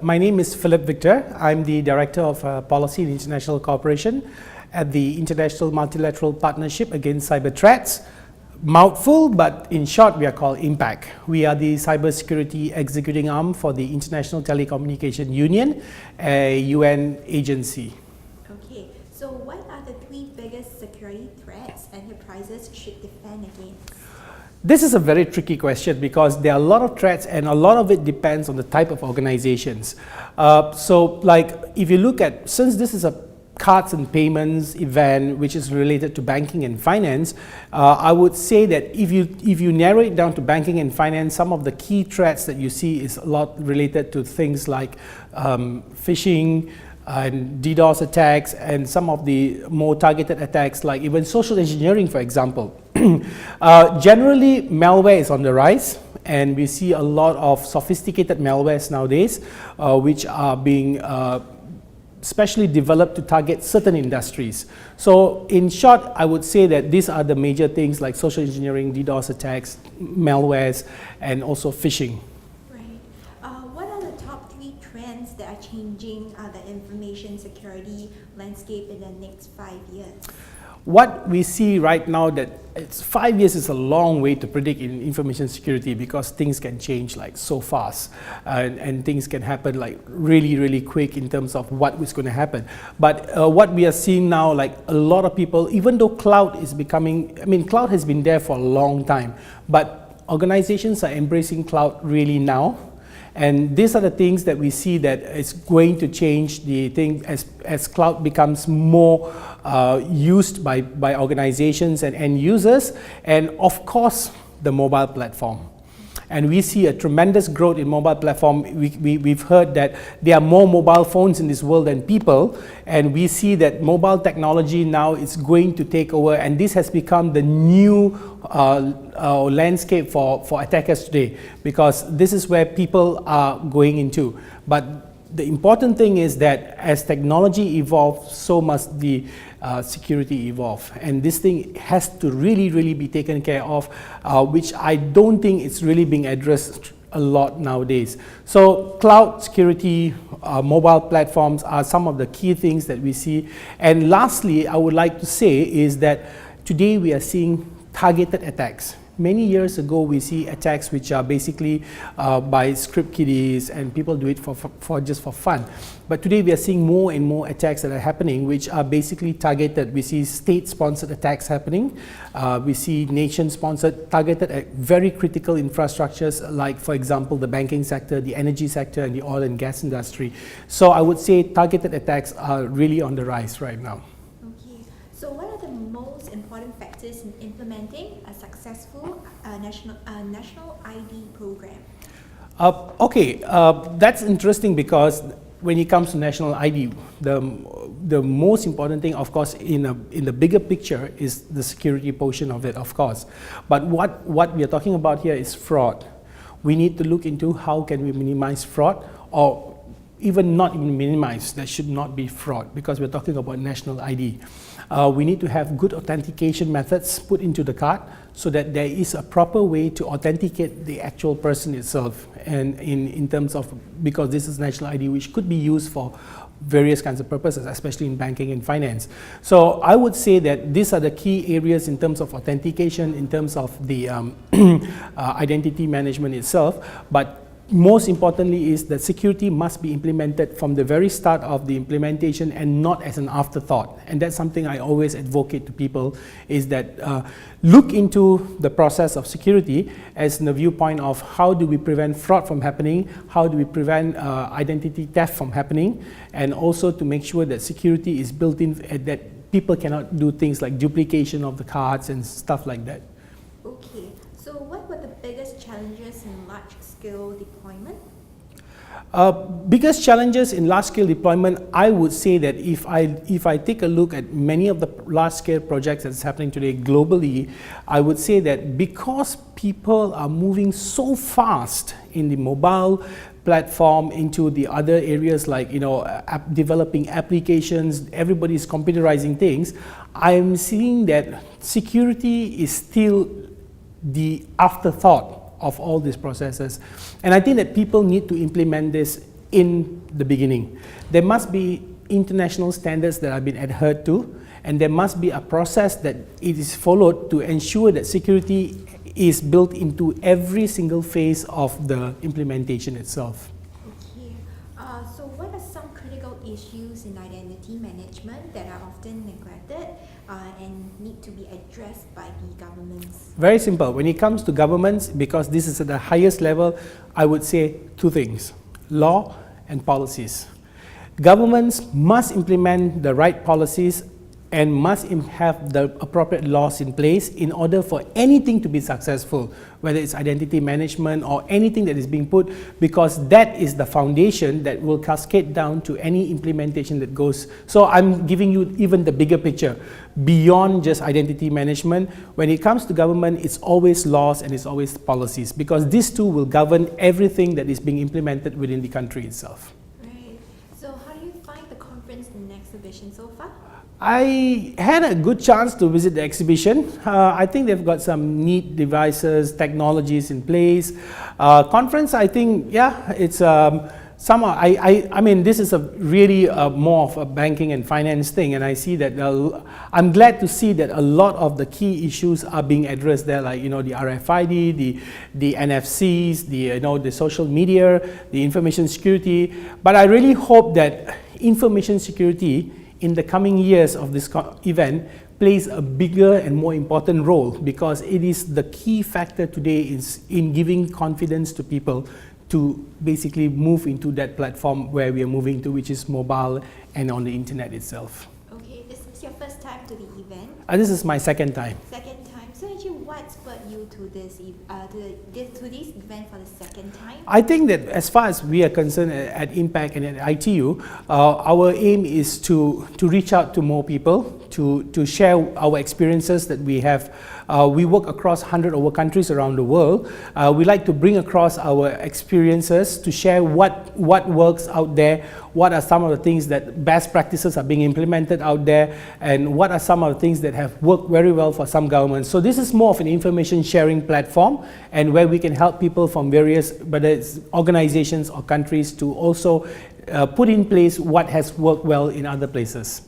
My name is Philip Victor. I'm the Director of Policy and International Cooperation at the International Multilateral Partnership Against Cyber Threats. Mouthful, but in short, we are called IMPACT. We are the cybersecurity executing arm for the International Telecommunication Union, a UN agency. Okay, so what are the three biggest security threats enterprises should defend against? This is a very tricky question because there are a lot of threats and a lot of it depends on the type of organizations. So like if you look at, since this is a cards and payments event which is related to banking and finance, I would say that if you narrow it down to banking and finance, some of the key threats that you see is a lot related to things like phishing and DDoS attacks and some of the more targeted attacks like even social engineering, for example. Generally, malware is on the rise and we see a lot of sophisticated malwares nowadays which are being specially developed to target certain industries. So in short, I would say that these are the major things like social engineering, DDoS attacks, malwares, and also phishing. Right. What are the top three trends that are changing the information security landscape in the next 5 years? What we see right now that 5 years is a long way to predict in information security because things can change like so fast and things can happen like really quick in terms of what is going to happen. But what we are seeing now, like a lot of people, even though cloud is becoming, I mean cloud has been there for a long time, but organizations are embracing cloud really now. And these are the things that we see that is going to change the thing as cloud becomes more used by organizations and end users, and of course the mobile platform. And we see a tremendous growth in mobile platform. We've heard that there are more mobile phones in this world than people, and we see that mobile technology now is going to take over, and this has become the new landscape for attackers today, because this is where people are going into. But the important thing is that as technology evolves, so must the security evolve, and this thing has to really be taken care of, which I don't think it's really being addressed a lot nowadays. So cloud security, mobile platforms are some of the key things that we see. And lastly, I would like to say is that today we are seeing targeted attacks. Many years ago, we see attacks which are basically by script kiddies and people do it for just for fun. But today we are seeing more and more attacks that are happening which are basically targeted. We see state-sponsored attacks happening. We see nation-sponsored, targeted at very critical infrastructures like, for example, the banking sector, the energy sector, and the oil and gas industry. So I would say targeted attacks are really on the rise right now. Okay, so what are the most important factors in implementing a successful national ID program? That's interesting because when it comes to national ID, the most important thing, of course, in the bigger picture is the security portion of it, of course. But what we are talking about here is fraud. We need to look into how can we minimize fraud, or even not even minimize, there should not be fraud because we're talking about national ID. We need to have good authentication methods put into the card so that there is a proper way to authenticate the actual person itself, and in terms of, because this is national ID which could be used for various kinds of purposes, especially in banking and finance. So I would say that these are the key areas in terms of authentication, in terms of the identity management itself. But most importantly is that security must be implemented from the very start of the implementation and not as an afterthought. And that's something I always advocate to people, is that look into the process of security as in the viewpoint of how do we prevent fraud from happening, how do we prevent identity theft from happening, and also to make sure that security is built in, that people cannot do things like duplication of the cards and stuff like that. Okay, so what were the biggest challenges in large-scale deployment? Biggest challenges in large-scale deployment, I would say that if I take a look at many of the large-scale projects that's happening today globally, I would say that because people are moving so fast in the mobile platform into the other areas like developing applications, everybody's computerizing things, I'm seeing that security is still the afterthought of all these processes. And I think that people need to implement this in the beginning. There must be international standards that have been adhered to, and there must be a process that it is followed to ensure that security is built into every single phase of the implementation itself. Okay. So what are some critical issues in identity management that are often neglected and need to be addressed by the governments? Very simple. When it comes to governments, because this is at the highest level, I would say two things: law and policies. Governments must implement the right policies and must have the appropriate laws in place in order for anything to be successful, whether it's identity management or anything that is being put, because that is the foundation that will cascade down to any implementation that goes. So I'm giving you even the bigger picture, beyond just identity management. When it comes to government, it's always laws and it's always policies, because these two will govern everything that is being implemented within the country itself. Right. So how do you find the conference and exhibition so far? I had a good chance to visit the exhibition. I think they've got some neat devices, technologies in place. Conference, I think, yeah, it's somehow, I mean, this is a really more of a banking and finance thing, and I see that, I'm glad to see that a lot of the key issues are being addressed there, like, you know, the RFID, the NFCs, the social media, the information security. But I really hope that information security in the coming years of this event plays a bigger and more important role, because it is the key factor today in giving confidence to people to basically move into that platform where we are moving to, which is mobile and on the internet itself. Okay, this is your first time to the event? This is my second time. Second time. So actually, what spurred you to this event for the second time? I think that as far as we are concerned at Impact and at ITU, our aim is to reach out to more people, to share our experiences that we have. We work across 100 over countries around the world. We like to bring across our experiences to share what works out there, what are some of the things that best practices are being implemented out there, and what are some of the things that have worked very well for some governments. So this is more of an information sharing platform, and where we can help people from various, whether it's organizations or countries, to also put in place what has worked well in other places.